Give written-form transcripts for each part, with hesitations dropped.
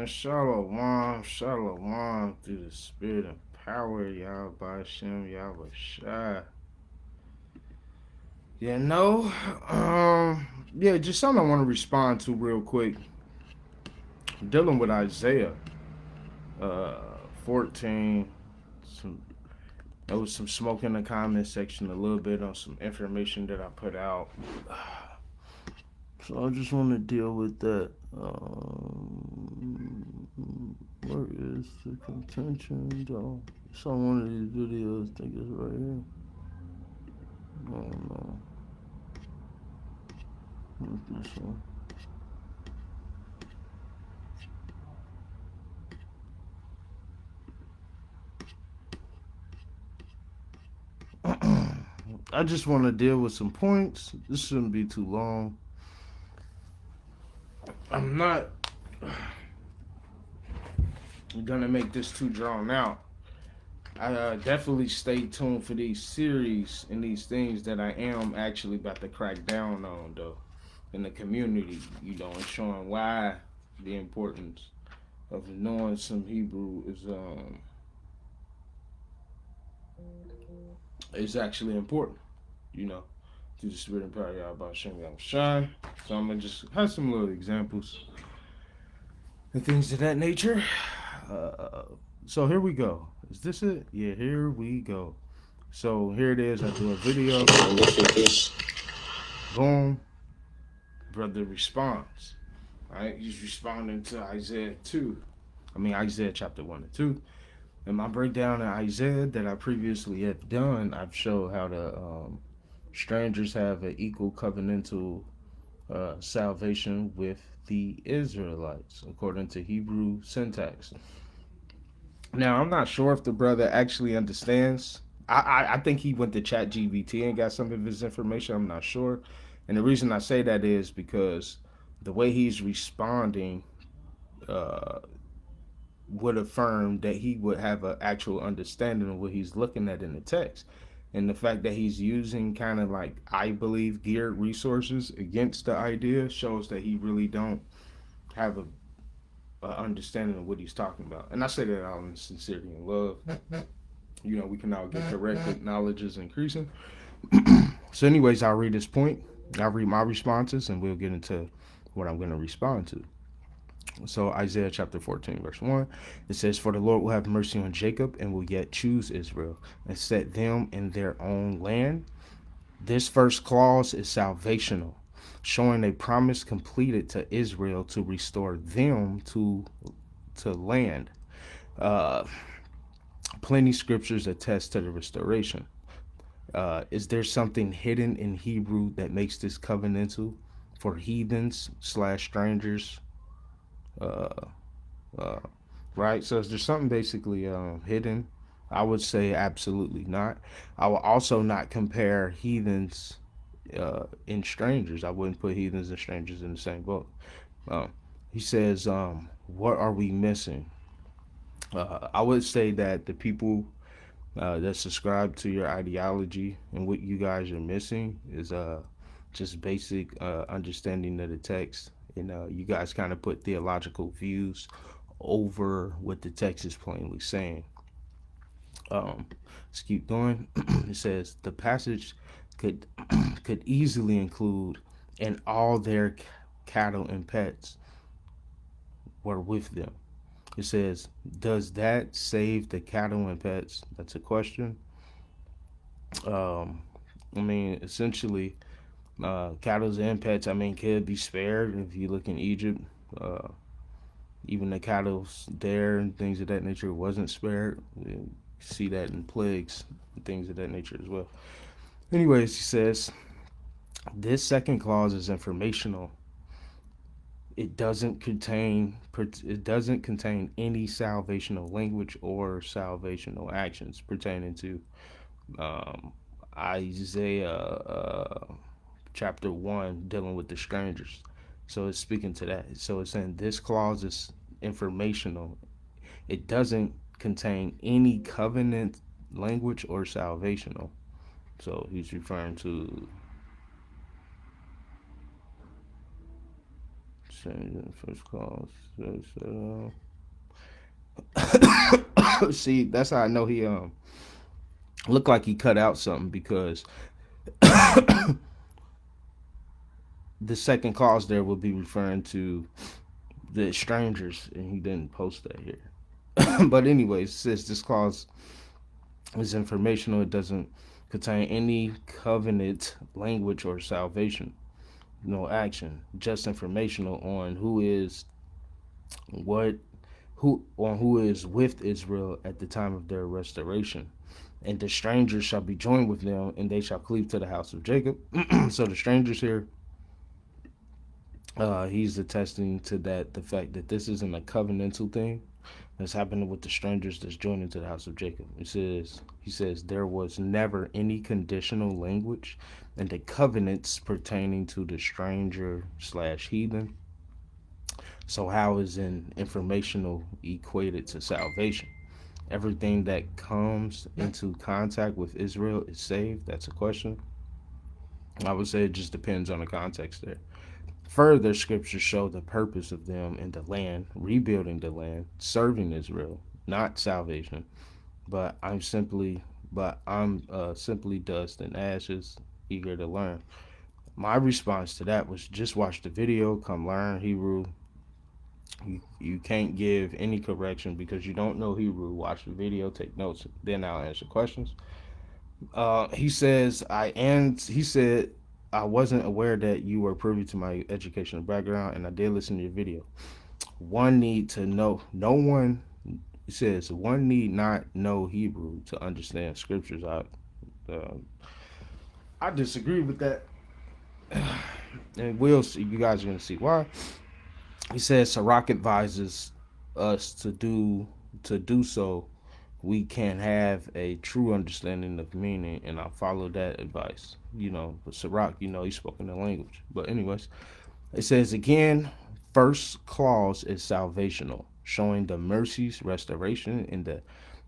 man. Shalom through the spirit and power, y'all by Hashem, y'all was shy. You know, yeah, just something I want to respond to real quick. Dealing with Isaiah, 14. Some There was some smoke in the comment section a little bit on some information that I put out. So I just want to deal with that. Where is the contention, though? It's on one of these videos. I think it's right here. I don't know. What's this one? I just want to deal with some points. This shouldn't be too long. I'm not gonna make this too drawn out. I definitely stay tuned for these series and these things that I am actually about to crack down on, though, in the community, and showing why the importance of knowing some Hebrew is actually important, through the spirit and power of Yahweh Shem Shine. So I'm gonna just have some little examples and things of that nature. So here we go. Is this it? Yeah, here we go. So here it is. I do a video. Boom. Brother responds. All right, he's responding to Isaiah chapter 1 and 2. In my breakdown of Isaiah that I previously had done, I've showed how the strangers have an equal covenantal salvation with the Israelites, according to Hebrew syntax. Now, I'm not sure if the brother actually understands. I think he went to ChatGPT and got some of his information. I'm not sure. And the reason I say that is because the way he's responding would affirm that he would have an actual understanding of what he's looking at in the text. And the fact that he's using kind of like, I believe, geared resources against the idea shows that he really don't have a understanding of what he's talking about. And I say that out in sincerity and love. We can all get corrected. Knowledge is increasing. So anyways, I'll read this point. I'll read my responses and we'll get into what I'm going to respond to. So Isaiah chapter 14 verse 1, it says, "For the Lord will have mercy on Jacob and will yet choose Israel and set them in their own land." This first clause is salvational, showing a promise completed to Israel to restore them to land. Plenty scriptures attest to the restoration. Is there something hidden in Hebrew that makes this covenantal for heathens / strangers? Right? So is there something basically hidden? I would say absolutely not. I will also not compare heathens and strangers. I wouldn't put heathens and strangers in the same boat. He says, what are we missing? I would say that the people that subscribe to your ideology and what you guys are missing is just basic understanding of the text. You guys kind of put theological views over what the text is plainly saying. Let's keep going. It says the passage could easily include, "and all their cattle and pets were with them." It says, does that save the cattle and pets? That's a question. Essentially, cattle and pets, could be spared. If you look in Egypt, even the cattle there and things of that nature wasn't spared. You see that in plagues and things of that nature as well. Anyways, he says, this second clause is informational. It doesn't contain any salvational language or salvational actions pertaining to Isaiah chapter 1 dealing with the strangers. So it's speaking to that. So it's saying this clause is informational. It doesn't contain any covenant language or salvational. So he's referring to, First clause. See, that's how I know he looked like he cut out something, because the second clause there will be referring to the strangers, and he didn't post that here. But anyways, since this clause is informational, it doesn't contain any covenant language or salvation, no action, just informational on who is with Israel at the time of their restoration. And the strangers shall be joined with them, and they shall cleave to the house of Jacob. So the strangers here, he's attesting to that, the fact that this isn't a covenantal thing that's happening with the strangers that's joining to the house of Jacob. He says there was never any conditional language in the covenants pertaining to the stranger / heathen. So how is an informational equated to salvation? Everything that comes into contact with Israel is saved? That's a question. I would say it just depends on the context there. Further, scriptures show the purpose of them in the land, rebuilding the land, serving Israel, not salvation. But I'm simply dust and ashes, eager to learn. My response to that was just watch the video, come learn Hebrew. You can't give any correction because you don't know Hebrew. Watch the video, take notes, then I'll answer questions. He said, I wasn't aware that you were privy to my educational background, and I did listen to your video. One need to know, it says, one need not know Hebrew to understand scriptures. I disagree with that. And we'll see, you guys are going to see why. He says, Sirach advises us to do so we can have a true understanding of meaning, and I follow that advice. But Sirach, he spoke in the language. But anyways, it says again, first clause is salvational, showing the mercies, restoration, and the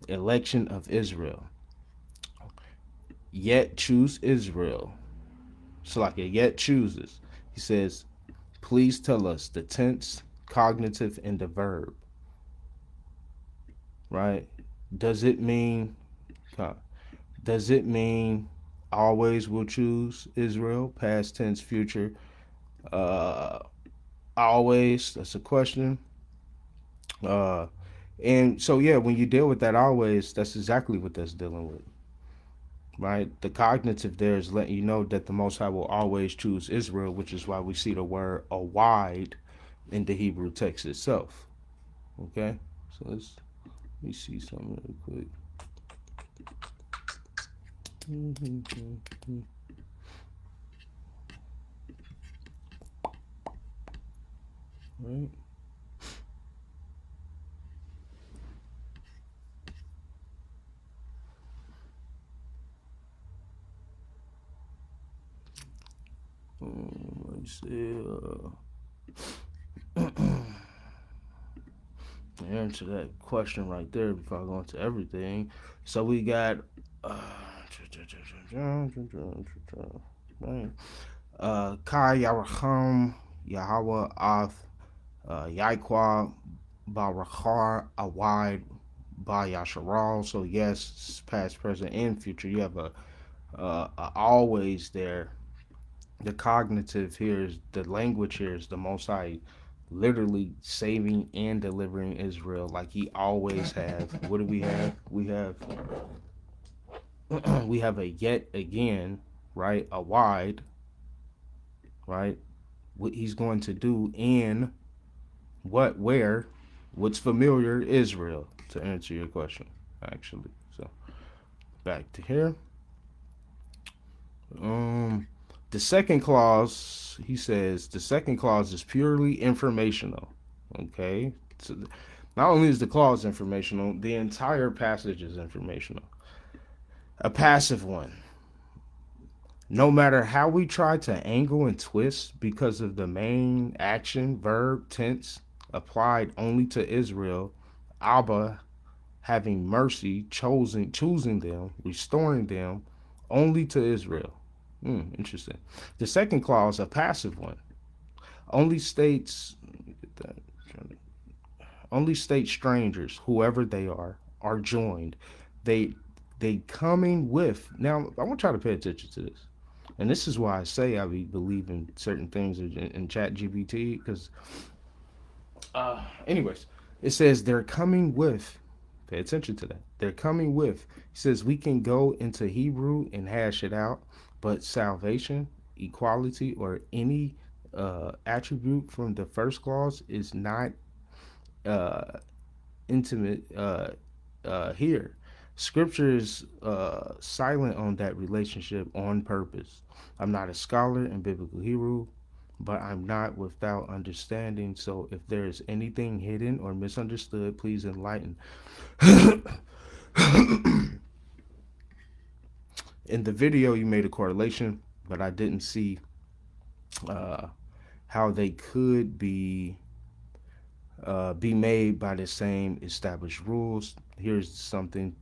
election of Israel. Yet choose Israel. So like yet chooses. He says, please tell us the tense, cognitive, and the verb. Right? Does it mean always will choose Israel? Past tense, future. Always. That's a question. And so yeah, when you deal with that always, that's exactly what that's dealing with. Right? The cognitive there is letting you know that the Most High will always choose Israel, which is why we see the word 𝐤𝐠 in the Hebrew text itself. Okay? So let me see something real quick. Right. Let's see. Answer that question right there before I go into everything. So we got Kai Yaracham Yahweh Av 𤐅𐤍𤐿𝐄 Barachar Awide by Yasharal. So yes, past, present, and future. You have a always there. The cognitive here is the language here is the Most High literally saving and delivering Israel like he always have. What do we have? We have a yet again, right? 𝐤𝐠, right? What he's going to do in where, what's familiar, Israel, to answer your question, actually. So back to here. The second clause, he says, the second clause is purely informational. Okay? So not only is the clause informational, the entire passage is informational. A passive one. No matter how we try to angle and twist because of the main action, verb, tense, applied only to Israel, Abba having mercy, choosing them, restoring them only to Israel. Interesting. The second clause, a passive one. only states only state strangers, whoever they are joined. They they coming with. Now I want y'all to pay attention to this. And this is why I say I be believing certain things in Chat GPT, because anyways, it says they're coming with. Pay attention to that. They're coming with. It says we can go into Hebrew and hash it out, but salvation, equality, or any attribute from the first clause is not uh, intimate here. Scripture is silent on that relationship on purpose. I'm not a scholar in biblical Hebrew, but I'm not without understanding. So if there is anything hidden or misunderstood, please enlighten. In the video, you made a correlation, but I didn't see uh, how they could be made by the same established rules. Here's something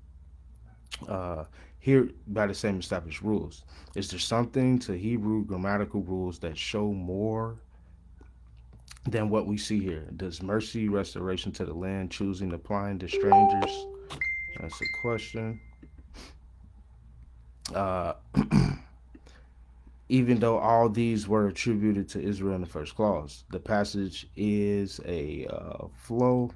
here by the same established rules. Is there something to Hebrew grammatical rules that show more than what we see here? Does mercy, restoration to the land, choosing, applying to strangers? That's a question. Uh, even though all these were attributed to Israel in the first clause, the passage is a flow.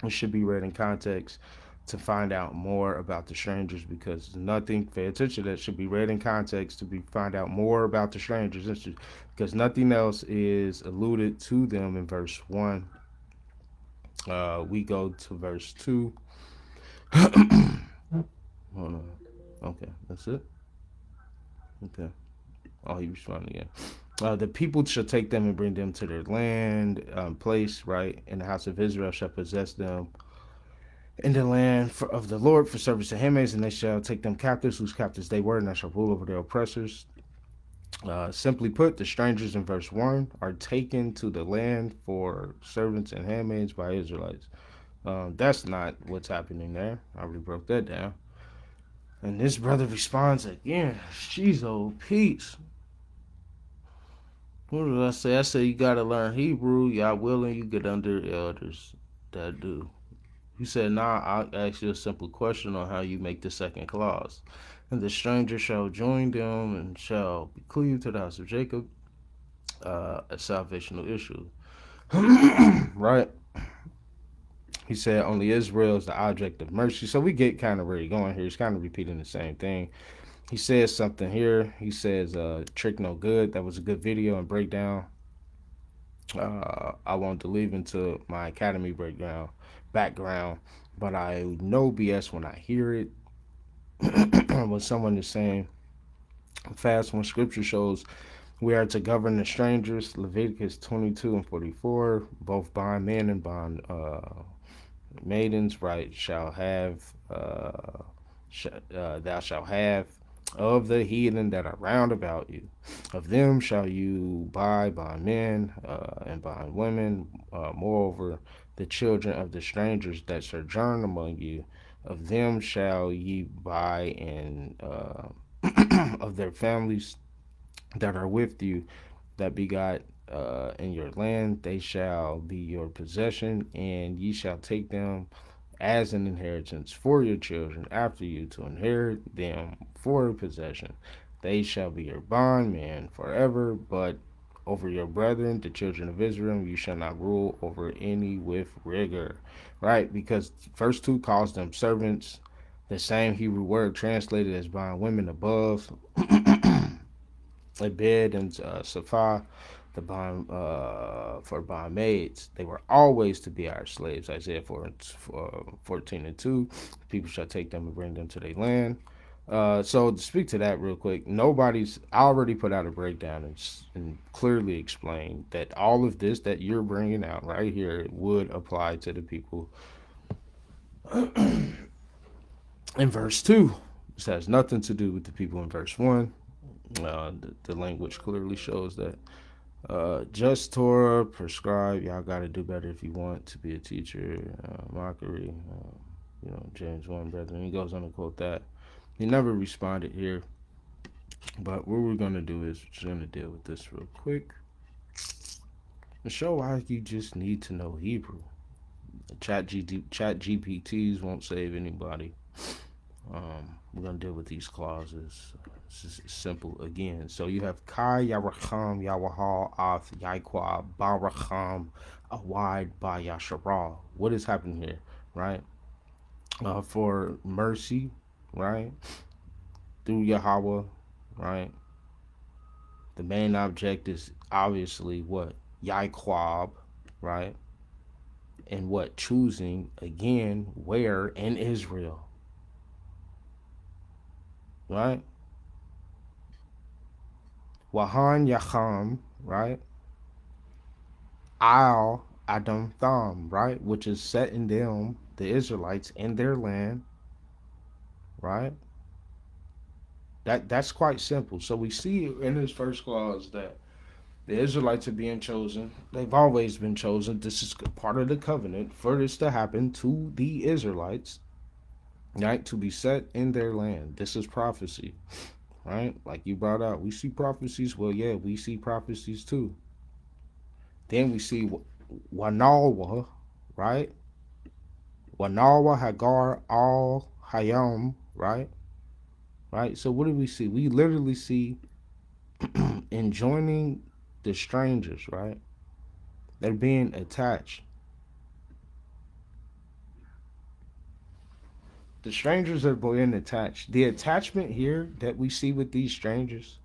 It should be read in context to find out more about the strangers, because nothing, pay attention, that should be read in context to be find out more about the strangers, because nothing else is alluded to them in verse 1. We go to verse 2. Hold on. Okay, that's it. Okay. Oh, he responded again. The people shall take them and bring them to their land, place, right? And the house of Israel shall possess them in the land of the Lord for service to handmaids, and they shall take them captives, whose captives they were, and I shall rule over their oppressors. Simply put, the strangers in verse 1 are taken to the land for servants and handmaids by Israelites. That's not what's happening there. I already broke that down. And this brother responds again, she's old peace. What did I say? I said you gotta learn Hebrew. Y'all willing, you get under elders that do. He said, nah, I'll ask you a simple question on how you make the second clause. And the stranger shall join them and shall be cleaved to the house of Jacob, a salvational issue. Right? He said, only Israel is the object of mercy. So we get kind of where he's going here. He's kind of repeating the same thing. He says something here. He says, trick no good. That was a good video and breakdown. I won't delve into my academy background, but I know BS when I hear it. When someone is saying fast, when scripture shows we are to govern the strangers, Leviticus 22 and 44, both bond men and bond maidens, right, shall have, thou shalt have of the heathen that are round about you. Of them shall you buy bondmen and bondwomen. Moreover, the children of the strangers that sojourn among you, of them shall ye buy, and of their families that are with you, that begot in your land, they shall be your possession, and ye shall take them as an inheritance for your children after you, to inherit them for a possession. They shall be your bondmen forever, but over your brethren, the children of Israel, you shall not rule over any with rigor. Right? Because verse 2 calls them servants, the same Hebrew word translated as bondwomen above, Abed and Saphah, the bond for bondmaids. They were always to be our slaves. Isaiah 14 and 2. People shall take them and bring them to their land. So to speak to that real quick, nobody's already put out a breakdown and clearly explained that all of this that you're bringing out right here would apply to the people in verse 2. This has nothing to do with the people in verse 1. The language clearly shows that just Torah prescribe, y'all got to do better if you want to be a teacher. Mockery, James 1, brethren. He goes on to quote that. He never responded here, but what we're going to do is we're just going to deal with this real quick. To show why you just need to know Hebrew. Chat GPTs won't save anybody. We're gonna deal with these clauses. This is simple again. So you have Kai Yaracham Yawahal Ath Yaikwa Baracham Awide Ba Yashara. What is happening here, right? For mercy, right? Through Yahweh, right? The main object is obviously what? Yaquab, right? And what? Choosing again where? In Israel, right? Wahan Yacham, right? Al Adam Tham, right? Which is setting them, the Israelites, in their land, right? That's quite simple. So we see in this first clause that the Israelites are being chosen. They've always been chosen. This is part of the covenant for this to happen to the Israelites, right? To be set in their land. This is prophecy, right? Like you brought out, we see prophecies. Well, yeah, we see prophecies too. Then we see Wanawa, right? Wanawa Hagar al Hayam, right? Right? So what do we see? We literally see enjoining the strangers, right? They're being attached. The strangers are being attached. The attachment here that we see with these strangers,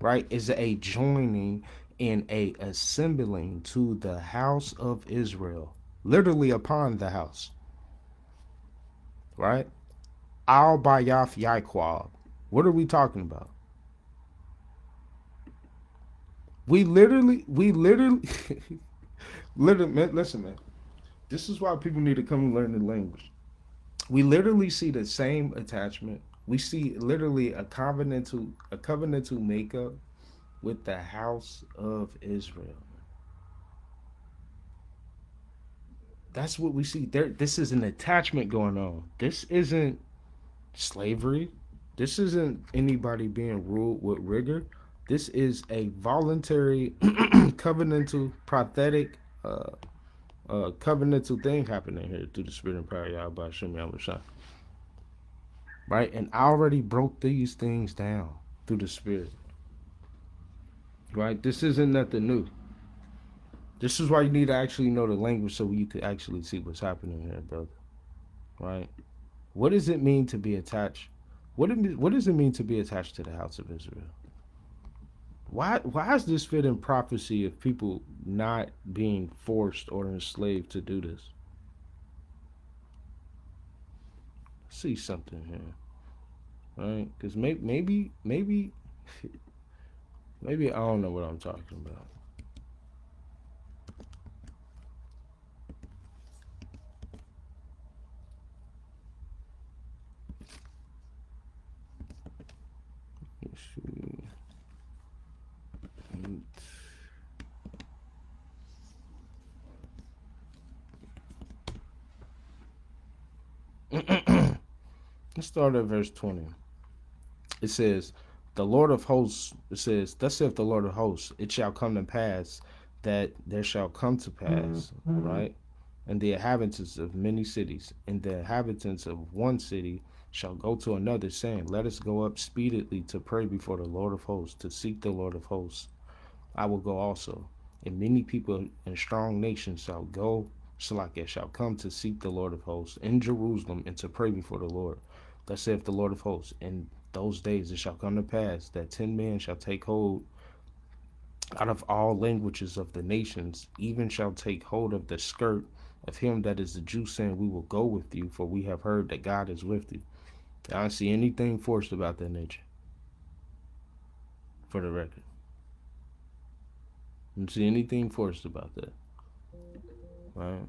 right, is a joining and a assembling to the house of Israel, literally upon the house, right? Al Bayaf Yaiquab. What are we talking about? We literally, literally, man, listen, man. This is why people need to come and learn the language. We literally see the same attachment. We see literally a covenantal makeup with the house of Israel. That's what we see. This is an attachment going on. This isn't slavery. This isn't anybody being ruled with rigor. This is a voluntary covenantal prophetic covenantal thing happening here through the spirit and power of Yahweh Hashem Yahweh. Right? And I already broke these things down through the spirit. Right? This isn't nothing new. This is why you need to actually know the language so you could actually see what's happening here, brother. Right? What does it mean to be attached? What does it mean to be attached to the house of Israel? Why is this fit in prophecy of people not being forced or enslaved to do this? See something here, right? Because maybe I don't know what I'm talking about. Let's see. Let's start at verse 20. It says, the Lord of hosts, it says, thus saith the Lord of hosts, it shall come to pass that there shall come to pass, right? And the inhabitants of many cities, and the inhabitants of one city shall go to another, saying, let us go up speedily to pray before the Lord of hosts, to seek the Lord of hosts. I will go also. And many people and strong nations shall go, Shalakia, shall come to seek the Lord of hosts in Jerusalem and to pray before the Lord. Thus saith the Lord of hosts, in those days it shall come to pass that 10 men shall take hold out of all languages of the nations, even shall take hold of the skirt of him that is the Jew, saying, we will go with you, for we have heard that God is with you. I don't see anything forced about that nature, for the record. I don't see anything forced about that. Right?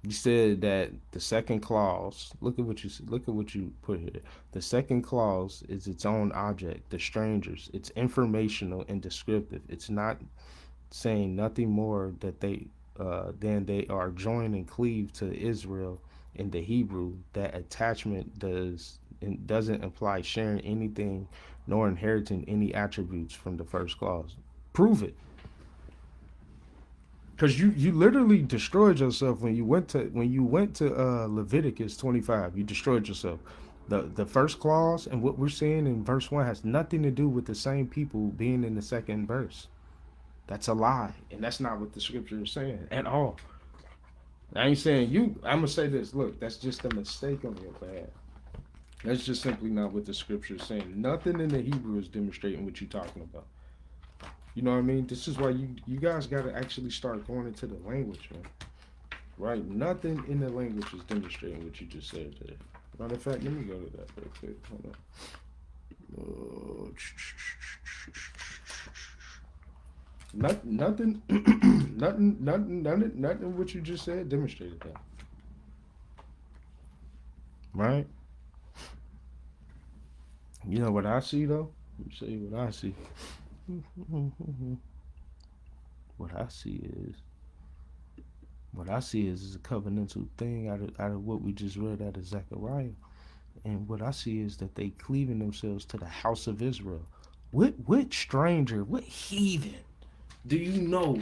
You said that the second clause. Look at what you put here. The second clause is its own object. The strangers. It's informational and descriptive. It's not saying nothing more that than they are joined and cleaved to Israel in the Hebrew. That attachment doesn't imply sharing anything nor inheriting any attributes from the first clause. Prove it. Because you literally destroyed yourself when you went to Leviticus 25. You destroyed yourself. The first clause and what we're seeing in verse 1 has nothing to do with the same people being in the second verse. That's a lie, and that's not what the scripture is saying at all. I ain't saying you. I'm gonna say this. Look, that's just a mistake on your behalf. That's just simply not what the scripture is saying. Nothing in the Hebrew is demonstrating what you're talking about. You know what I mean? This is why you guys got to actually start going into the language, man. Right? Nothing in the language is demonstrating what you just said there. Matter of fact, let me go to that real quick. Hold on. Nothing, nothing. What you just said demonstrated that. Right? You know what I see though? Let me show you what I see. What I see is a covenantal thing out of what we just read out of Zechariah. And what I see is that they cleaving themselves to the house of Israel. What stranger, what heathen do you know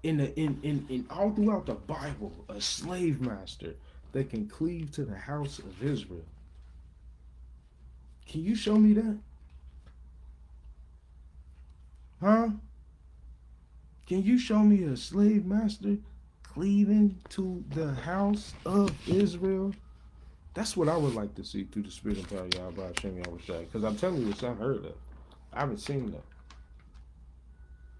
in all throughout the Bible, a slave master that can cleave to the house of Israel? Can you show me that? Huh? Can you show me a slave master cleaving to the house of Israel? That's what I would like to see through the spirit and power of Yahweh Hashem Yahushua. Because I'm telling you, it's unheard of. I haven't seen that.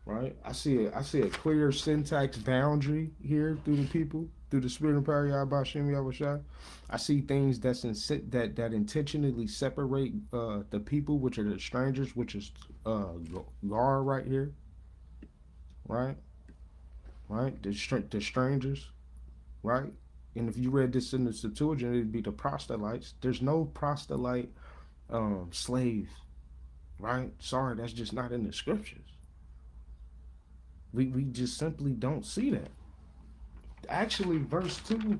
Right? I see a clear syntax boundary here through the people, through the spirit and power of Yahweh Hashem Yahushua. I see things that intentionally separate the people, which are the strangers, which is Gar right here. Right? Right? The strangers. Right? And if you read this in the Septuagint, it'd be the proselytes. There's no proselyte slave, right? Sorry, that's just not in the scriptures. We just simply don't see that. Actually, verse 2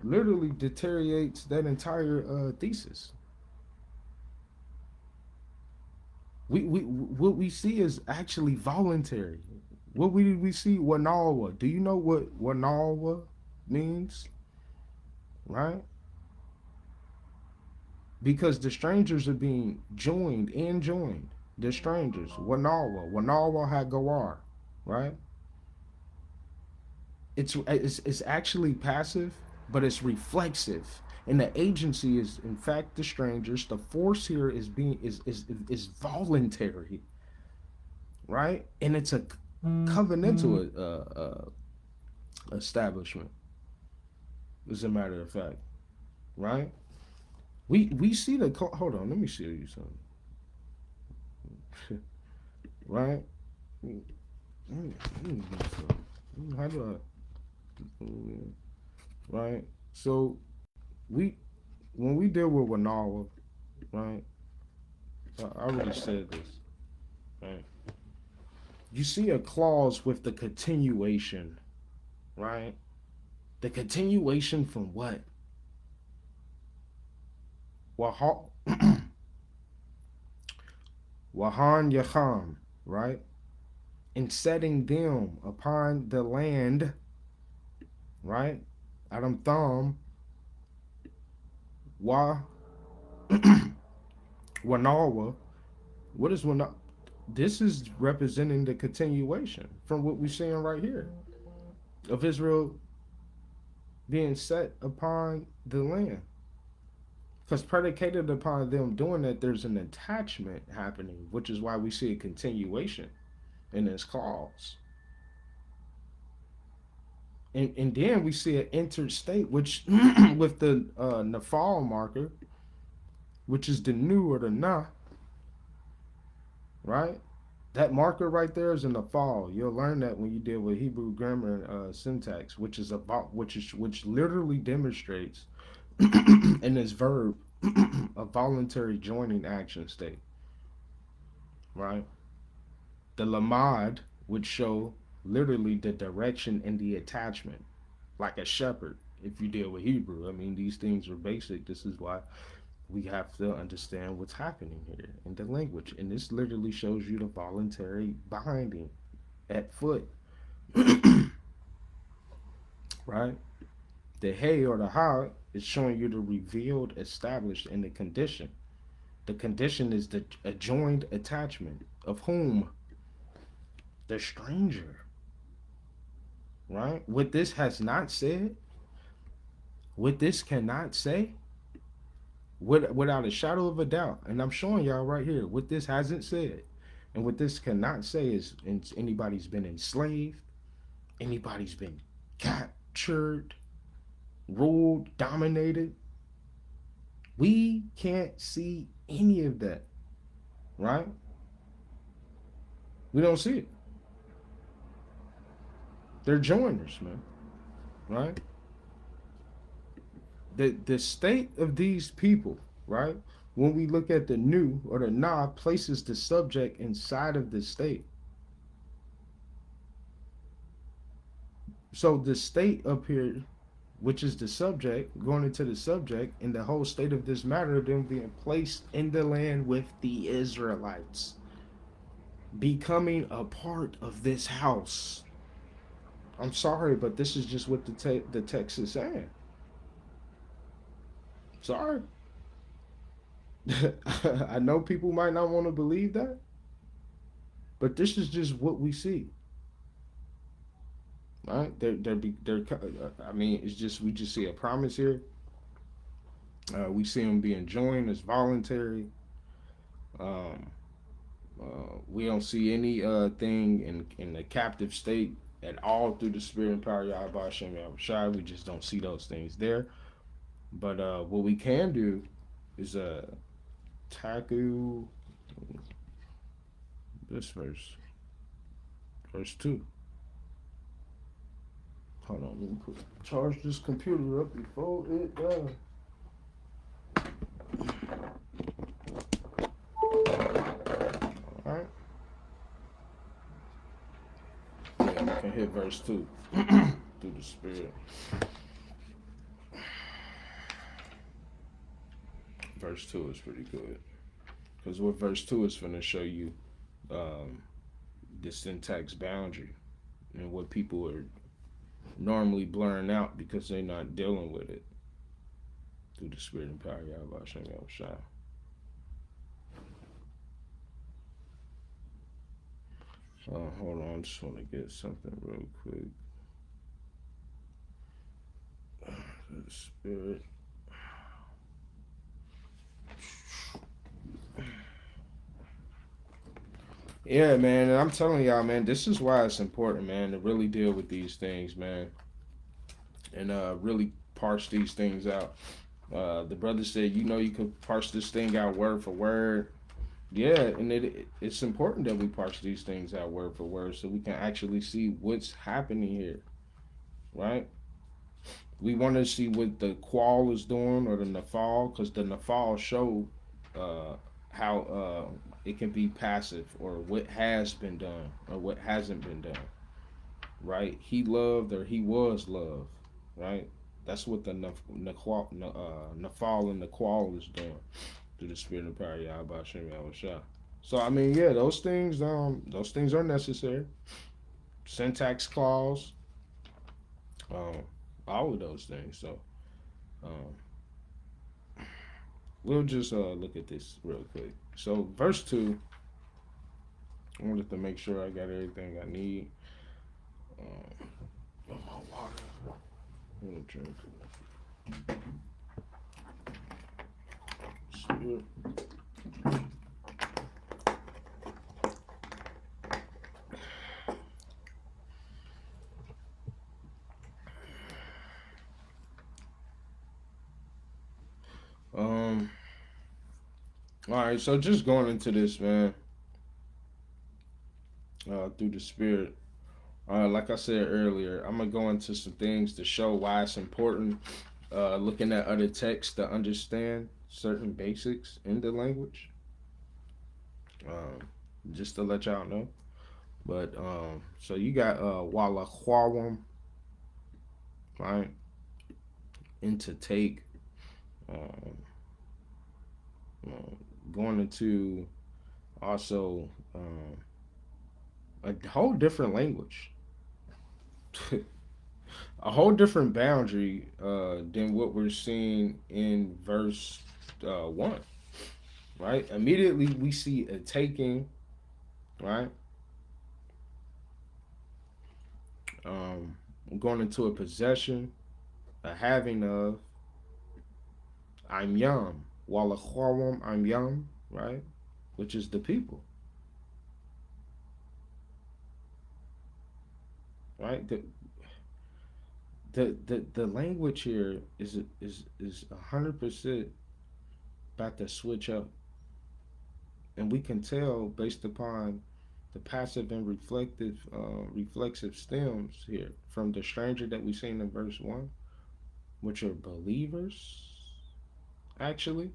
literally deteriorates that entire thesis. What we see is actually voluntary. What we see? 𝐤𝐤𝐿𝐿. Do you know what 𝐤𝐤𝐿 means? Right? Because the strangers are being joined. The strangers. 𝐤𝐤𝐿𝐿. Right? It's actually passive, but it's reflexive. And the agency is in fact the strangers. The force here is voluntary. Right? And it's a covenantal establishment, as a matter of fact. Right? We see the hold on, let me show you something. Right? How do I? Right? So when we deal with 𝐤𝐿𝐿, right? I already said this. Right? You see a clause with the continuation, right? The continuation from what? 𝐤𝐿𝐿𝐿, right? And setting them upon the land, right? Adam Thumb, 𝐤𝐿𝐿. What is 𝐤𝐿𝐿? This is representing the continuation from what we're seeing right here of Israel being set upon the land. Because predicated upon them doing that, there's an attachment happening, which is why we see a continuation in this clause. And then we see an entered state, which with the nafal marker, which is the nu or the na, right? That marker right there is in the fall. You'll learn that when you deal with Hebrew grammar and syntax, which literally demonstrates in this verb a voluntary joining action state. Right? The lamad would show literally the direction and the attachment, like a shepherd. If you deal with Hebrew, I mean, these things are basic. This is why we have to understand what's happening here in the language. And this literally shows you the voluntary binding at foot, right? The hey or the ha is showing you the revealed, established, and the condition. The condition is the adjoined attachment of whom? The stranger, right? What this has not said, what this cannot say, without a shadow of a doubt, and I'm showing y'all right here what this hasn't said, and what this cannot say is anybody's been enslaved, anybody's been captured, ruled, dominated. We can't see any of that, right? We don't see it. They're joiners, man, right? The state of these people, right? When we look at the new or the na, places the subject inside of the state. So the state up here, which is the subject, going into the subject, and the whole state of this matter, them being placed in the land with the Israelites, becoming a part of this house. I'm sorry, but this is just what the text is saying. Sorry. I know people might not want to believe that, but this is just what we see. Right? I mean, it's just we just see a promise here. We see them being joined as voluntary. Um, we don't see any thing in the captive state at all through the spirit and power of Yahweh Hashem Yahushua. We just don't see those things there. But what we can do is tackle this verse 2. Hold on, let me charge this computer up before it does. Alright. Yeah, we can hit verse 2 through the spirit. Verse 2 is pretty good. Because what verse 2 is going to show you the syntax boundary and what people are normally blurring out because they're not dealing with it through the spirit and power of Yahweh Hashem Yahushua. Hold on, I just want to get something real quick. The spirit. Yeah, man, and I'm telling y'all, man, this is why it's important, man, to really deal with these things, man, and really parse these things out. The brother said, you could parse this thing out word for word. Yeah, and it's important that we parse these things out word for word so we can actually see what's happening here, right? We want to see what the qual is doing or the nafal, because the nafal show how it can be passive or what has been done or what hasn't been done, right? He loved or he was loved, right? That's what the nafal and the qual is doing through the spirit and power of Yahweh Hashem Yahushua. So I mean, yeah, those things are necessary. Syntax clause, all of those things. So we'll just look at this real quick. So verse 2, I wanted to make sure I got everything I need. My water. I'm gonna drink it. Spirit. All right, so just going into this, man, through the spirit. Like I said earlier, I'm gonna go into some things to show why it's important. Looking at other texts to understand certain basics in the language. Just to let y'all know. But so you got 𝐤𐍍𐤄𐅅, right? And to take. Uh, Going into also a whole different language, a whole different boundary than what we're seeing in verse 1, right? Immediately we see a taking, right? Um, Going into a possession, a having of, I'm yam, 𝐤𝐍𝐤𝐿𝐼 I'm yam, right? Which is the people, right? The language here is 100% about to switch up, and we can tell based upon the passive and reflexive stems here from the stranger that we seen in verse 1, which are believers actually,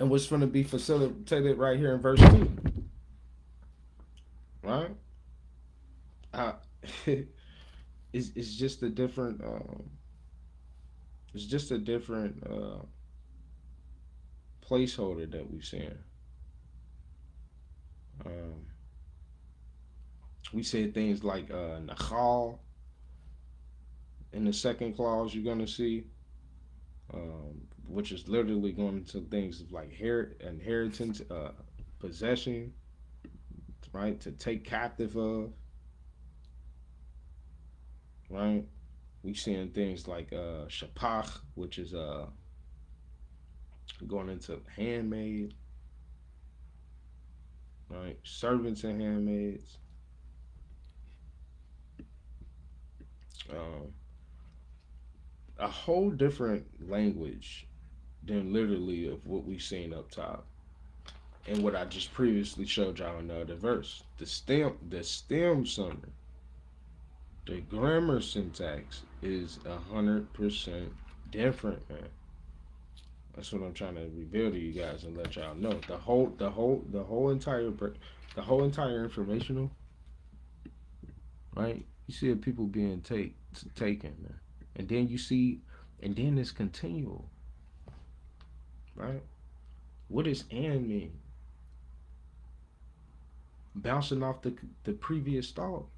and what's going to be facilitated right here in verse 2, right? uh, it's just a different it's just a different placeholder that we've seen. um, we said things like 𝐤𝐿𝐿 in the second clause you're going to see, which is literally going to things like inheritance, possession, right? To take captive of, right? We seeing things like shapach, which is going into handmaid, right? Servants and handmaids. Um, a whole different language than literally of what we've seen up top and what I just previously showed y'all in the other verse. The stem summary, the grammar syntax is 100% different, man. That's what I'm trying to reveal to you guys and let y'all know. The whole entire informational, right? You see the people being taken, man, and then you see, and then it's continual, right? What does "and" mean? Bouncing off the previous thought,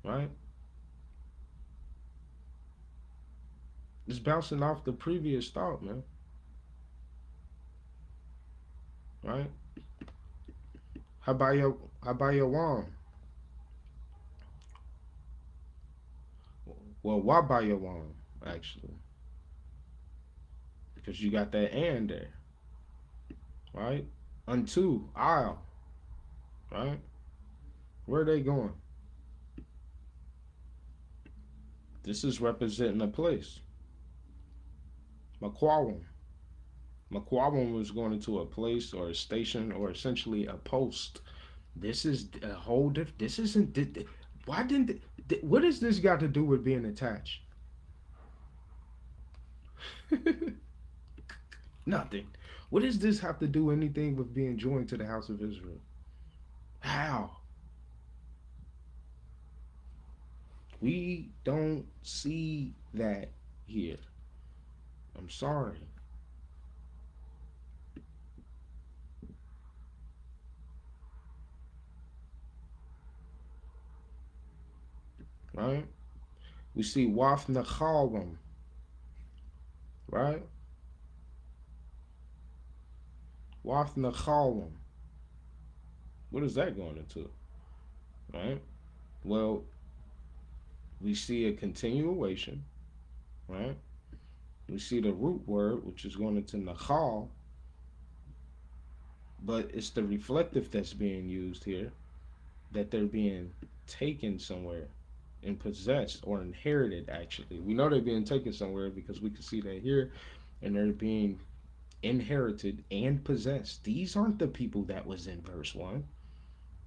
right? It's bouncing off the previous thought, man, right? How about your well, why by your actually, because you got that "and" there, right? Unto I'll, right? Where are they going? This is representing a place. 𝐤𝐷𝐿𝐼. 𝐤𝐷𝐿𝐼 was going into a place or a station or essentially a post. This is a whole different. This isn't. Why didn't? What has this got to do with being attached? Nothing. What does this have to do anything with being joined to the house of Israel? How? We don't see that here. I'm sorry. Right? We see 𝐤𝐷𝐿𝐼, right? 𝐤𝐷𝐿𝐼. What is that going into? Right? Well, we see a continuation, right? We see the root word, which is going into 𝐤𝐿, but it's the reflective that's being used here, that they're being taken somewhere and possessed or inherited, actually. We know they're being taken somewhere because we can see that here, and they're being inherited and possessed. These aren't the people that was in verse 1,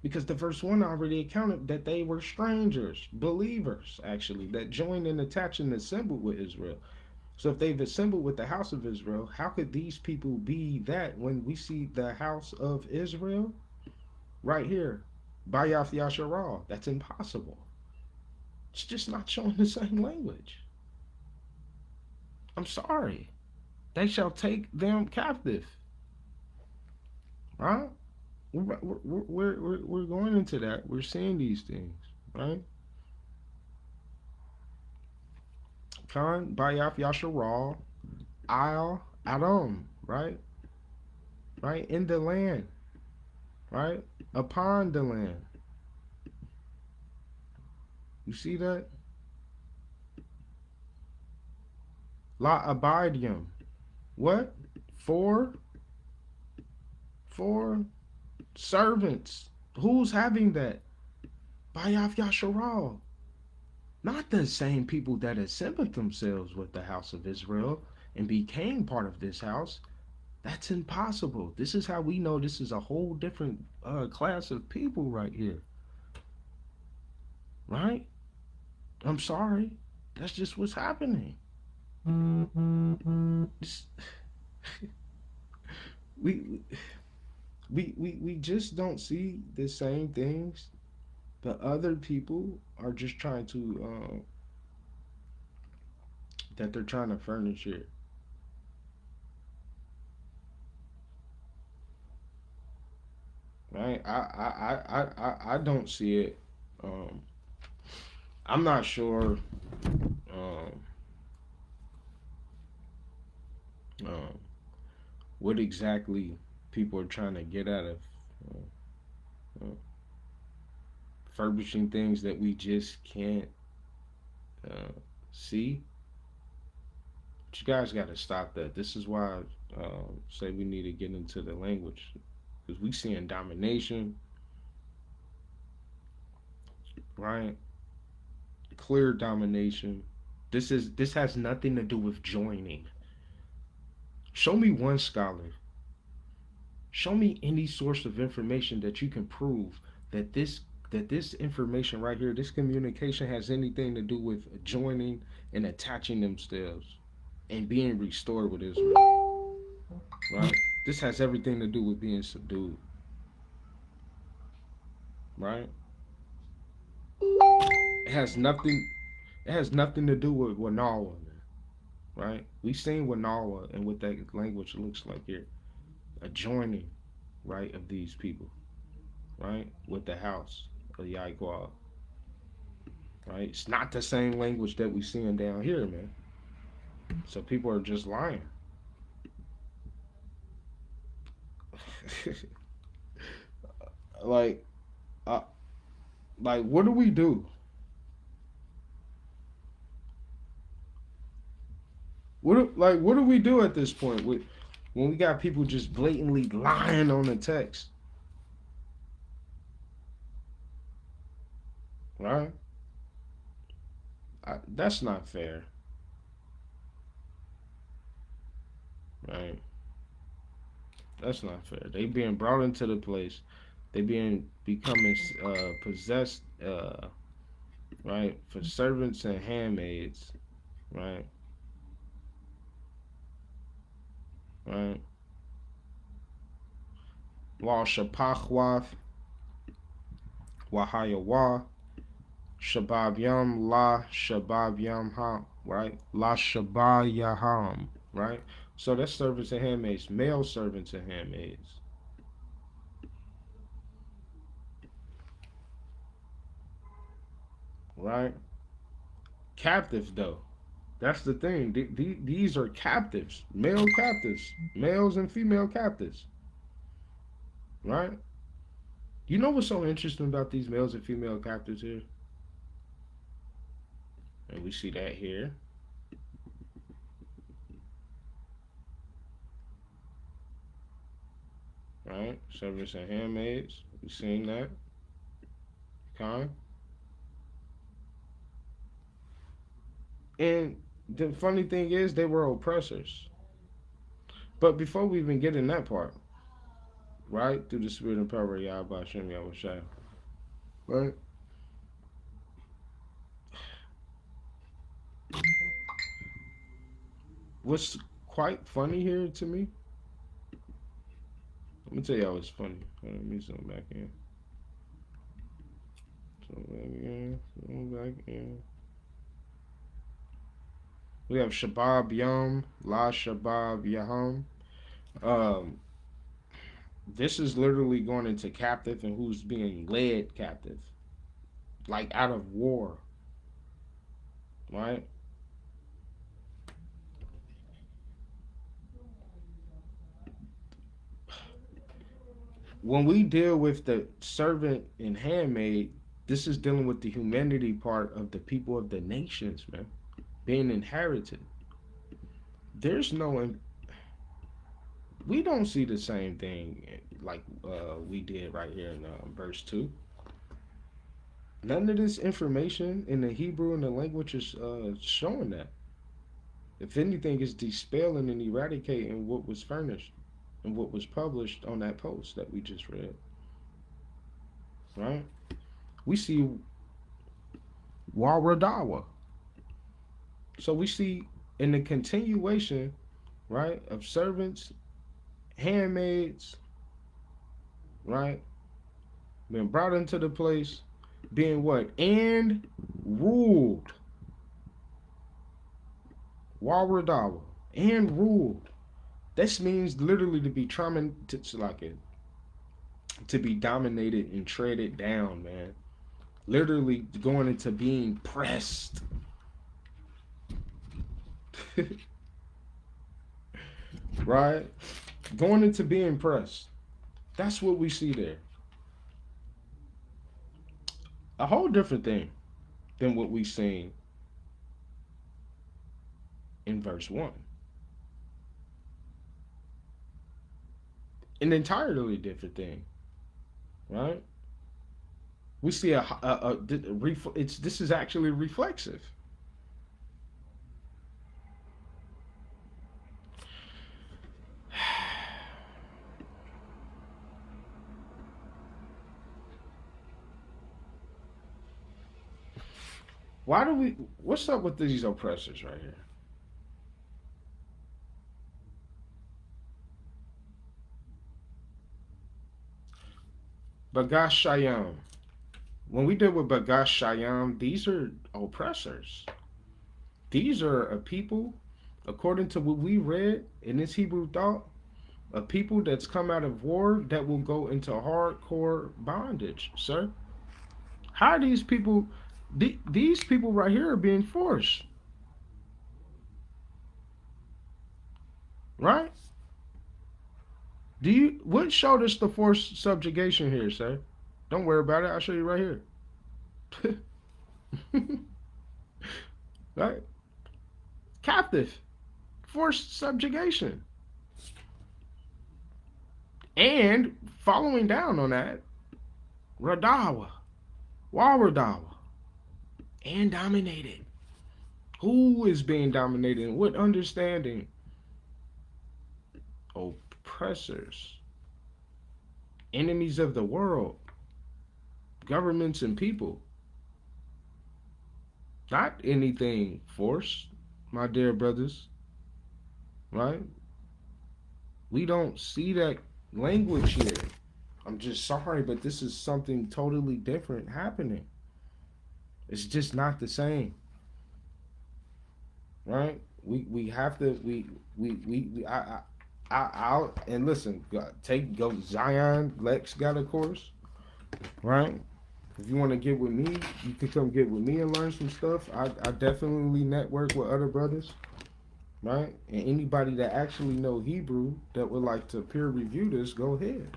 because the verse 1 already accounted that they were strangers, believers, actually, that joined and attached and assembled with Israel. So if they've assembled with the house of Israel, how could these people be that when we see the house of Israel right here? Bayath Yasharal. That's impossible. It's just not showing the same language. I'm sorry. They shall take them captive. Right? We're going into that. We're seeing these things. Right? Khan, Bayaf Yasharal, Al, Adam. Right? Right? In the land. Right? Upon the land. You see that? La Abidium. What? For? For? Servants. Who's having that? Bayaf Yasharal. Not the same people that assembled themselves with the house of Israel and became part of this house. That's impossible. This is how we know this is a whole different class of people right here. Right? I'm sorry. That's just what's happening. It's, we, we just don't see the same things, but other people are just trying to that they're trying to furnish it. Right? I don't see it. Um, I'm not sure um, um, what exactly people are trying to get out of uh, uh, furbishing things that we just can't uh, see. But you guys got to stop that. This is why I say we need to get into the language because we seeing domination, right? Clear domination. This has nothing to do with joining. Show me one scholar. Show me any source of information that you can prove that this information right here, this communication has anything to do with joining and attaching themselves and being restored with Israel. Right? This has everything to do with being subdued. Right? It has nothing. It has nothing to do with Wanawa, man. Right? We seen Wanawa and what that language looks like here. A joining, right, of these people, right, with the house of 𝐤𐄍𐤋𤄅. Right? It's not the same language that we seeing down here, man. So people are just lying. like, uh, like, what do we do? What do we do at this point with when we got people just blatantly lying on the text, right? That's not fair, right? That's not fair. They being brought into the place, they being becoming possessed, right, for servants and handmaids, right, right. Law shapachwath wahayawah shabab yam la shabab yam ham, right? La shabayaham, right? So that's servants and handmaids, male servants and handmaids, right? Captives though. That's the thing. These are captives, male captives, males and female captives, right? You know what's so interesting about these males and female captives here? And we see that here, right? Servants and handmaids. We seen that. Con. And the funny thing is, they were oppressors. But before we even get in that part, right, through the spirit and power of Yahweh Hashem Yahweh Shai, right? What's quite funny here to me, let me tell y'all what's funny. Let me zoom back in. Zoom back in. Zoom back in. We have Shabab Yom, La Shabab Yaham. Um, this is literally going into captive and who's being led captive, like out of war, right? When we deal with the servant and handmaid, this is dealing with the humanity part of the people of the nations, man, being inherited. There's no, we don't see the same thing like we did right here in verse 2. None of this information in the Hebrew and the language is showing that. If anything, it's dispelling and eradicating what was furnished and what was published on that post that we just read, right? We see Waradawa. So we see in the continuation, right, of servants, handmaids, right, being brought into the place, being what? And ruled. Waradawa. And ruled. This means literally to be to be dominated and treaded down, man. Literally going into being pressed. Right? Going into being pressed. That's what we see there. A whole different thing than what we seen in verse 1. An entirely different thing, right? We see it's this is actually reflexive. Why do we? What's up with these oppressors right here? Bagash Shayam. When we deal with Bagash Shayam, these are oppressors. These are a people, according to what we read in this Hebrew thought, a people that's come out of war that will go into hardcore bondage, sir. How are these people? These people right here are being forced, right? Do you what showed us the forced subjugation here, sir? Don't worry about it. I'll show you right here. Right? Captive, forced subjugation. And following down on that, Radawa, Waradawa, and dominated. Who is being dominated? And what understanding? Oppressors, enemies of the world, governments and people. Not anything forced, my dear brothers, right? We don't see that language here. I'm just sorry, but this is something totally different happening. It's just not the same, right? We have to we I'll and listen. Go Zion. Lex got a course, right? If you want to get with me, you can come get with me and learn some stuff. I definitely network with other brothers, right? And anybody that actually know Hebrew that would like to peer review this, go ahead.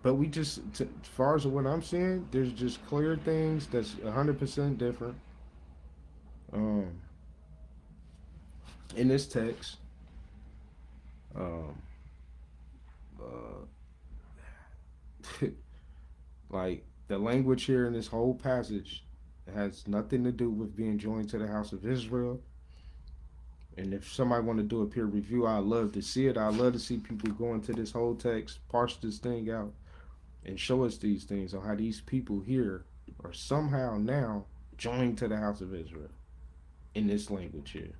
But we just, as far as what I'm seeing, there's just clear things that's 100% different um, in this text. Um, uh, like the language here in this whole passage has nothing to do with being joined to the house of Israel. And if somebody want to do a peer review, I'd love to see it. I'd love to see people go into this whole text, parse this thing out, and show us these things on how these people here are somehow now joined to the house of Israel in this language here.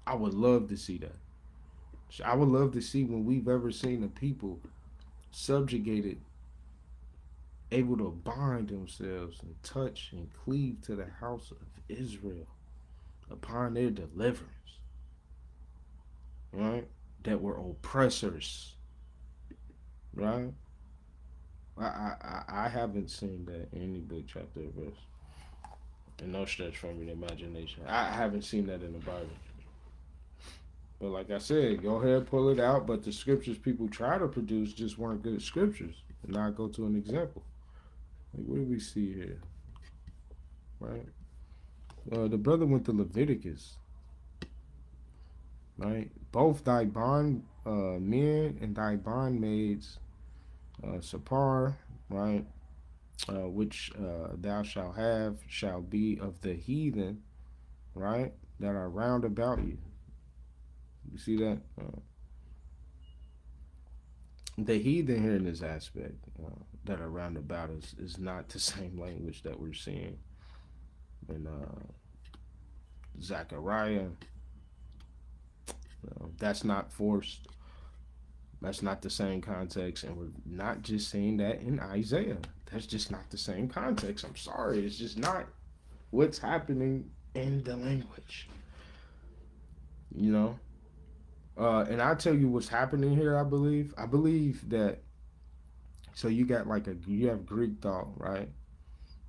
I would love to see that. I would love to see when we've ever seen a people subjugated, able to bind themselves and touch and cleave to the house of Israel. upon their deliverance, right? That were oppressors, right? I haven't seen that in any book, chapter, or verse. And no stretch from the imagination. I haven't seen that in the Bible. But like I said, go ahead, pull it out. But the scriptures people try to produce just weren't good scriptures. And now I go to an example. Like, what do we see here? Right? The brother went to Leviticus. Right? Both thy bond men and thy bondmaids, Sapar, right? Which thou shalt have, shall be of the heathen, right? That are round about you. You see that? The heathen here in this aspect that are round about us is not the same language that we're seeing in Zechariah. That's not forced. That's not the same context, and we're not just saying that in Isaiah. That's just not the same context. I'm sorry, it's just not what's happening in the language. You know, and I'll tell you what's happening here. I believe that. So you got like you have Greek thought, right?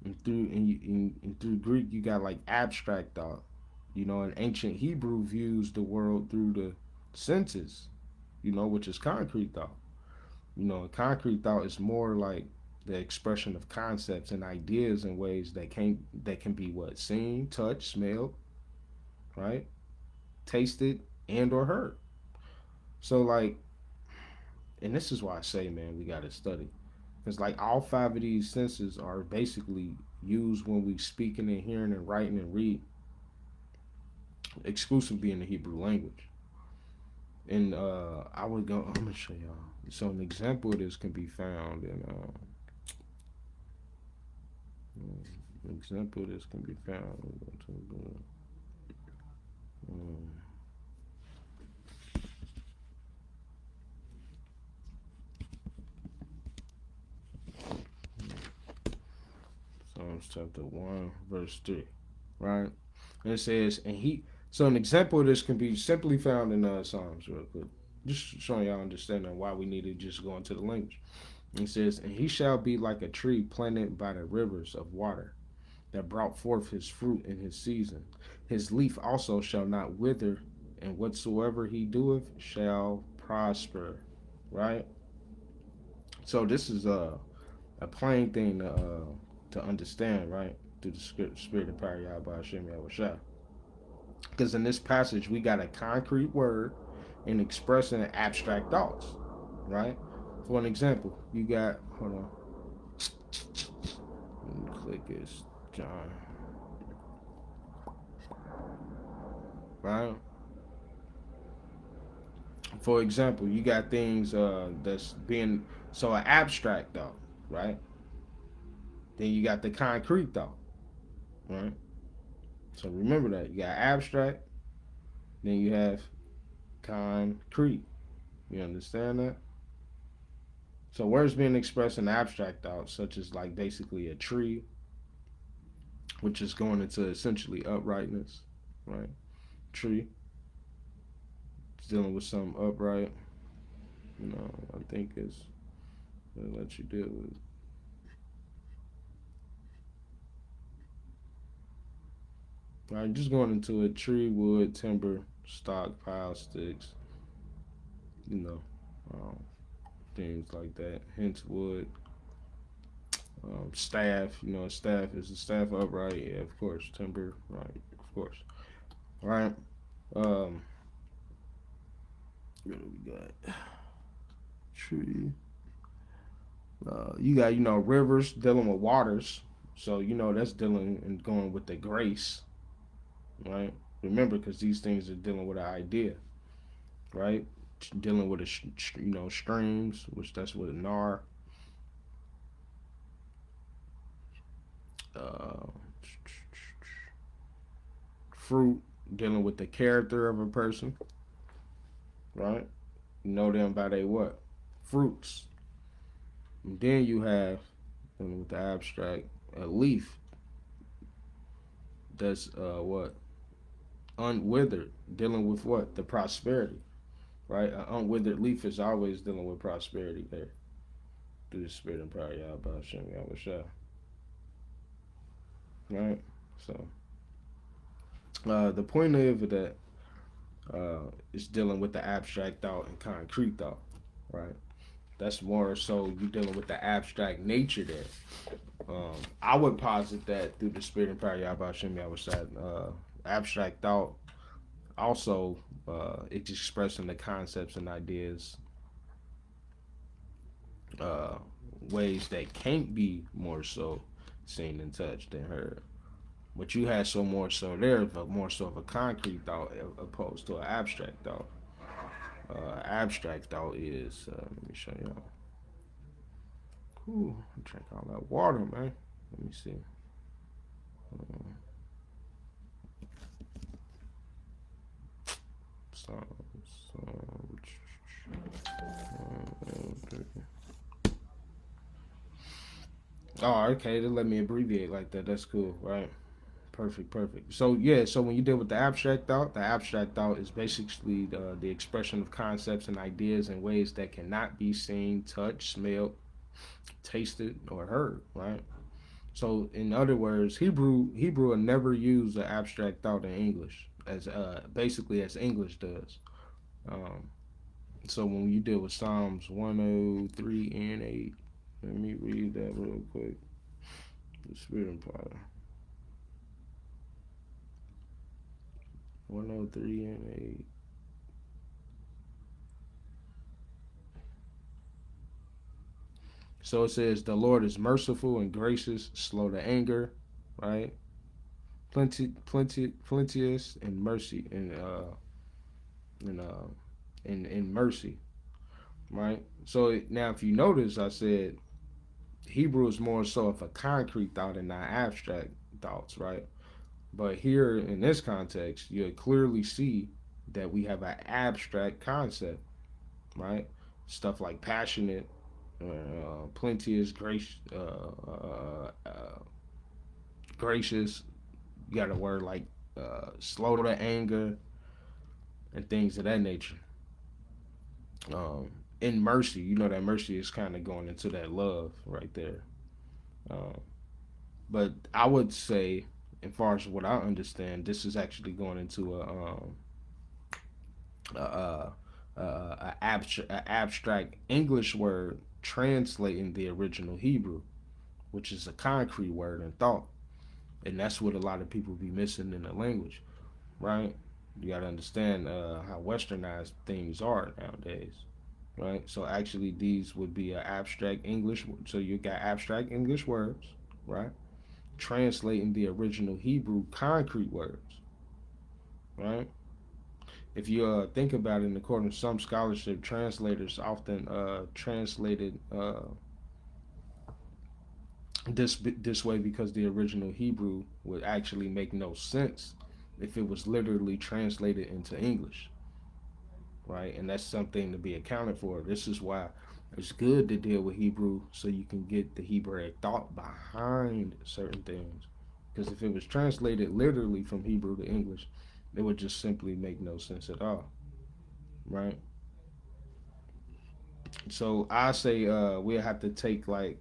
And through Greek you got like abstract thought. You know, and ancient Hebrew views the world through the senses. You know, which is concrete thought. You know, concrete thought is more like the expression of concepts and ideas in ways that can be what, seen, touched, smelled, right, tasted, and or heard. So like, and this is why I say, man, we got to study. Because like all five of these senses are basically used when we speaking and hearing and writing and read exclusively in the Hebrew language. And I would go, I'm going to show y'all. So an example of this can be found in, an example of this can be found um, Psalms chapter 1, verse 3, right? And it says, so an example of this can be simply found in Psalms, real quick. Just showing y'all understanding why we need to just go into the language. It says, and he shall be like a tree planted by the rivers of water, that brought forth his fruit in his season. His leaf also shall not wither, and whatsoever he doeth shall prosper. Right? So this is a plain thing to understand, right? Through the spirit and power of Yahweh Hashem Yahushua. Because in this passage we got a concrete word and expressing abstract thoughts, right? For an example, you got, hold on, let me click this, John, right? For example, you got things that's being, so an abstract thought, right? Then you got the concrete thought, right? So remember that. You got abstract, then you have concrete. You understand that? So words being expressed in abstract thought, such as like basically a tree, which is going into essentially uprightness, right? Tree. It's dealing with something upright. You know, I think it's it lets you deal with. All right, just going into a tree, wood, timber, stock, pile, sticks, you know, things like that. Hence wood. Staff, you know, staff is a staff upright. Yeah, of course. Timber, right? Of course. All right. What do we got? Tree. You got, you know, rivers dealing with waters. So, you know, that's dealing and going with the grace, right? Remember, because these things are dealing with an idea, right? Dealing with, you know, streams, which that's what a nar. Uh, Fruit, dealing with the character of a person, right? You know them by their what? Fruits. And then you have, dealing with the abstract, a leaf. That's what? unwithered, dealing with what? The prosperity, right? An unwithered leaf is always dealing with prosperity there. Through the spirit and power, y'all, about Shem, y'all, what's up? Right? So, the point of that is dealing with the abstract thought and concrete thought, right? That's more so you dealing with the abstract nature there. I would posit that through the spirit and power, y'all, about Shem, y'all, what's up? Abstract thought also it's expressing the concepts and ideas uh, ways that can't be more so seen and touched and heard. But you had so more so there, but more so of a concrete thought opposed to an abstract thought. Abstract thought is, let me show y'all. Ooh, drink all that water, man. Let me see. So, oh, okay. They let me abbreviate like that. That's cool, right? Perfect, perfect. So yeah, so when you deal with the abstract thought is basically the expression of concepts and ideas in ways that cannot be seen, touched, smelled, tasted, or heard, right? So in other words, Hebrew will never use an abstract thought in English as basically as English does. Um, so when you deal with Psalms 103 and 8, let me read that real quick. The Spirit and Power. 103 and 8. So it says, the Lord is merciful and gracious, slow to anger, right? Plenteous in mercy and in mercy, right? So now, if you notice, I said Hebrew is more so of a concrete thought and not abstract thoughts, right? But here in this context, you clearly see that we have an abstract concept, right? Stuff like passionate, plenteous, gracious. You got a word like slow to anger and things of that nature. In mercy, you know that mercy is kind of going into that love right there. Um, but I would say, as far as what I understand, this is actually going into a abstract English word translating the original Hebrew, which is a concrete word and thought, and that's what a lot of people be missing in the language, right? You got to understand how westernized things are nowadays, right? So actually, these would be abstract English. So you got abstract English words, right? Translating the original Hebrew concrete words, right? If you think about it, according to some scholarship, translators often translated this way because the original Hebrew would actually make no sense if it was literally translated into English, right? And that's something to be accounted for. This is why it's good to deal with Hebrew so you can get the Hebraic thought behind certain things. Because if it was translated literally from Hebrew to English, it would just simply make no sense at all, right? So I say we'll have to take like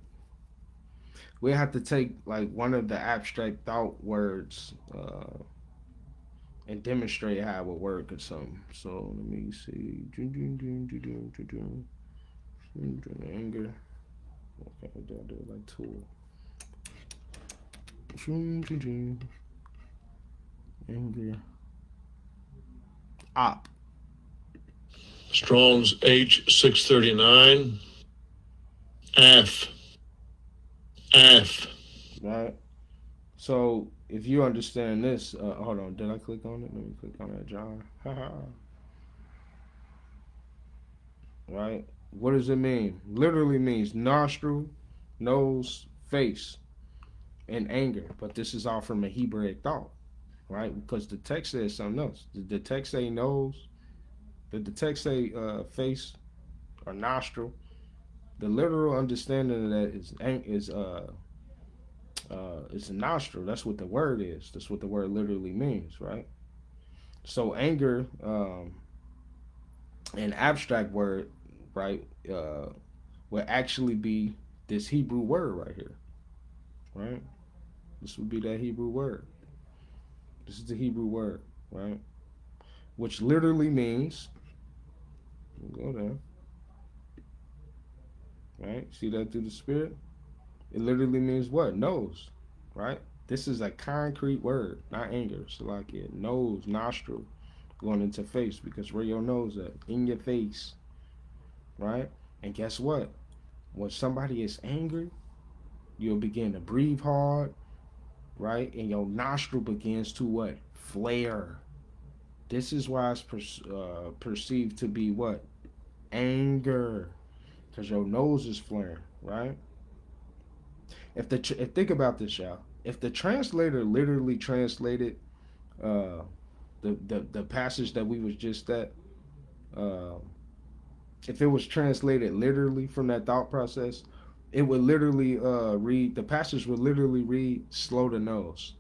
one of the abstract thought words and demonstrate how it would work or something. So let me see. Anger. Okay, I'll do it like tool. Anger. Op. Strong's H639. Af. Right. So if you understand this, hold on. Did I click on it? Let me click on that, John. Right. What does it mean? Literally means nostril, nose, face, and anger. But this is all from a Hebraic thought, right? Because the text says something else. Did the text say nose? Did the text say face or nostril? The literal understanding of that is a nostril. That's what the word is. That's what the word literally means, right? So anger, an abstract word, right, would actually be this Hebrew word right here, right? This would be that Hebrew word. This is the Hebrew word, right? Which literally means, go there, right? See that through the spirit? It literally means what? Nose, right? This is a concrete word, not anger. So like it nose, nostril, going into face because where your nose at? In your face, right? And guess what? When somebody is angry, you'll begin to breathe hard, right? And your nostril begins to what? Flare. This is why it's perceived to be what? Anger. Because your nose is flaring, right? If think about this, y'all. If the translator literally translated uh, the passage that we was just at, uh, if it was translated literally from that thought process, it would literally read the passage would literally read slow the nose.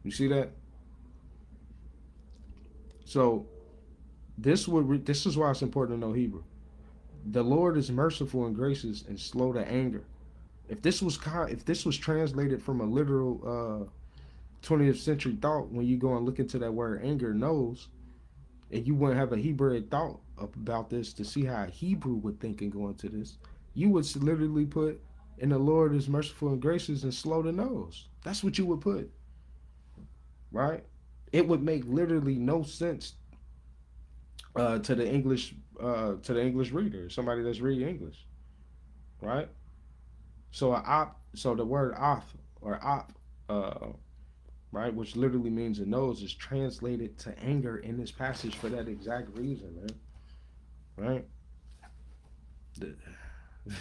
You see that? So this is why it's important to know Hebrew. The Lord is merciful and gracious and slow to anger. If this was translated from a literal 20th century thought, when you go and look into that word anger, knows, and you wouldn't have a Hebrew thought about this to see how a Hebrew would think and go into this, you would literally put, and the Lord is merciful and gracious and slow to nose. That's what you would put, right? It would make literally no sense to the English reader, somebody that's reading English, right? So the word off or op, uh, right, which literally means a nose, is translated to anger in this passage for that exact reason, man. Right?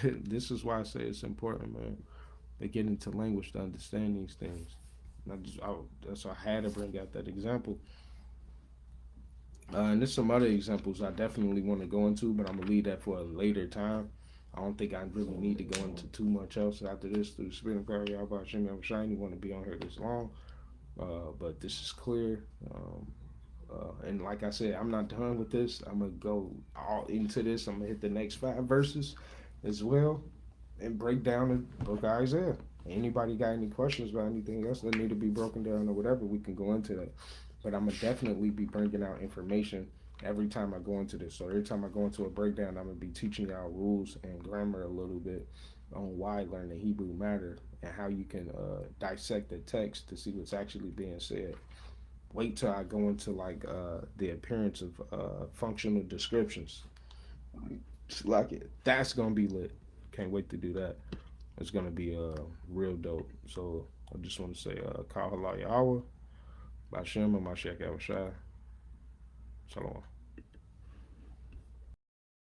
This is why I say it's important, man. To get into language to understand these things. That's why I had to bring out that example. And there's some other examples I definitely want to go into, but I'm gonna leave that for a later time. I don't think I really need to go into too much else after this. Through the spirit of God, y'all about Shimmy, I'm shiny. Want to be on here this long, but this is clear. And like I said, I'm not done with this. I'm gonna go all into this. I'm gonna hit the next 5 verses as well and break down the book of Isaiah. Anybody got any questions about anything else that need to be broken down or whatever, we can go into that. But I'm gonna definitely be bringing out information every time I go into this. So every time I go into a breakdown, I'm gonna be teaching y'all rules and grammar a little bit on why learning Hebrew matter and how you can dissect the text to see what's actually being said. Wait till I go into like the appearance of functional descriptions. It's like it. That's gonna be lit. Can't wait to do that. It's gonna be real dope. So I just want to say Kal Halal Yahweh, Bashem and Mashiach Yahushua. Shalom.